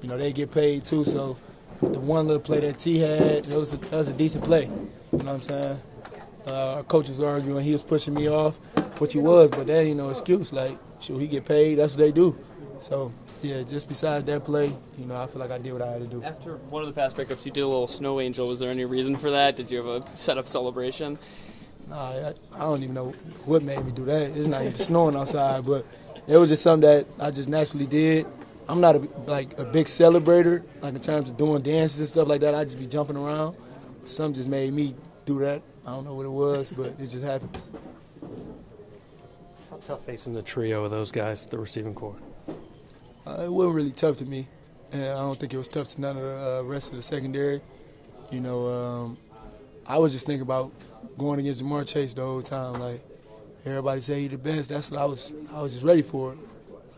they get paid too. So the one little play that T had, that was a decent play. You know what I'm saying? Our coach was arguing, he was pushing me off, which he was, but that ain't no excuse. Like, should he get paid? That's what they do. So, yeah, just besides that play, I feel like I did what I had to do. After one of the pass breakups, you did a little snow angel. Was there any reason for that? Did you have a set-up celebration? Nah, I don't even know what made me do that. It's not even snowing outside, but it was just something that I just naturally did. I'm not a big celebrator, like in terms of doing dances and stuff like that. I just be jumping around. Something just made me do that. I don't know what it was, but it just happened. How tough facing the trio of those guys, the receiving corps? It wasn't really tough to me, and I don't think it was tough to none of the rest of the secondary. I was just thinking about going against Jamar Chase the whole time. Like, everybody say he the best. That's what I was just ready for it.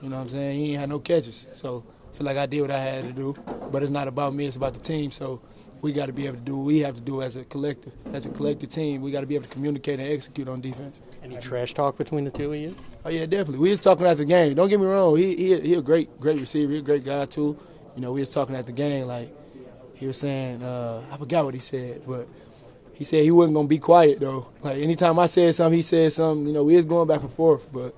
You know what I'm saying? He ain't had no catches. So I feel like I did what I had to do. But it's not about me, it's about the team. So we got to be able to do what we have to do as a collective. As a collective team, we got to be able to communicate and execute on defense. Any trash talk between the two of you? Oh, yeah, definitely. We was talking after the game. Don't get me wrong. He a great receiver. He a great guy, too. We was talking at the game. Like, he was saying, I forgot what he said, but he said he wasn't going to be quiet, though. Like, anytime I said something, he said something. We was going back and forth. But,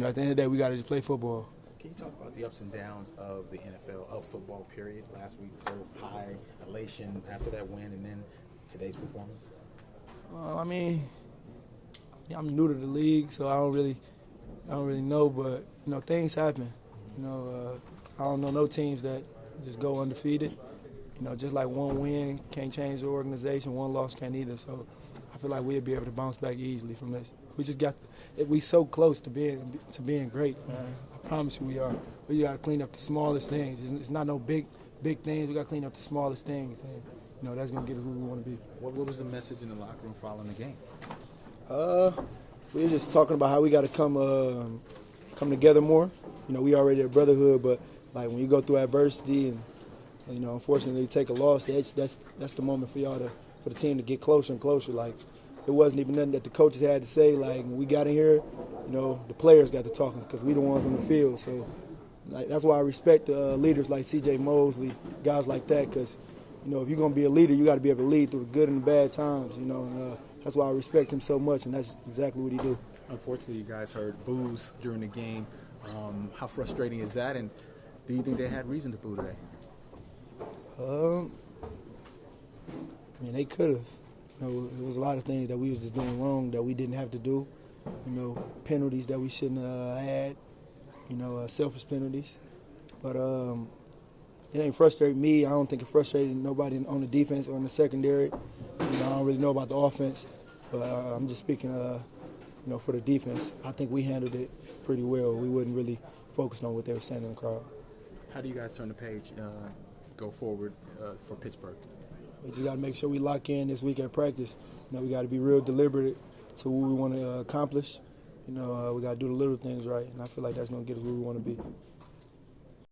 at the end of the day, we got to just play football. Can you talk about the ups and downs of the NFL, of football, period? Last week, so high elation after that win, and then today's performance? I'm new to the league, so I don't really know. But things happen. I don't know no teams that just go undefeated. Just like one win can't change the organization, one loss can't either. So I feel like we'll be able to bounce back easily from this. We so close to being great, man. I promise you we are. We got to clean up the smallest things. It's not no big things. We got to clean up the smallest things, and that's gonna get us where we want to be. What was the message in the locker room following the game? We were just talking about how we got to come together more. We already a brotherhood, but like when you go through adversity and unfortunately take a loss, that's the moment for the team to get closer and closer. Like, it wasn't even nothing that the coaches had to say. Like, when we got in here, the players got to talking because we the ones on the field. So that's why I respect leaders like C.J. Mosley, guys like that, because if you're gonna be a leader, you got to be able to lead through the good and the bad times. And that's why I respect him so much, and that's exactly what he do. Unfortunately, you guys heard boos during the game. How frustrating is that? And do you think they had reason to boo today? They could have. There was a lot of things that we was just doing wrong that we didn't have to do. Penalties that we shouldn't have had. Selfish penalties. But it ain't frustrated me. I don't think it frustrated nobody on the defense or in the secondary. I don't really know about the offense. But I'm just speaking, for the defense. I think we handled it pretty well. We wasn't really focused on what they were saying in the crowd. How do you guys turn the page, go forward for Pittsburgh? We just got to make sure we lock in this week at practice. We got to be real deliberate to what we want to accomplish. We got to do the little things right, and I feel like that's going to get us where we want to be.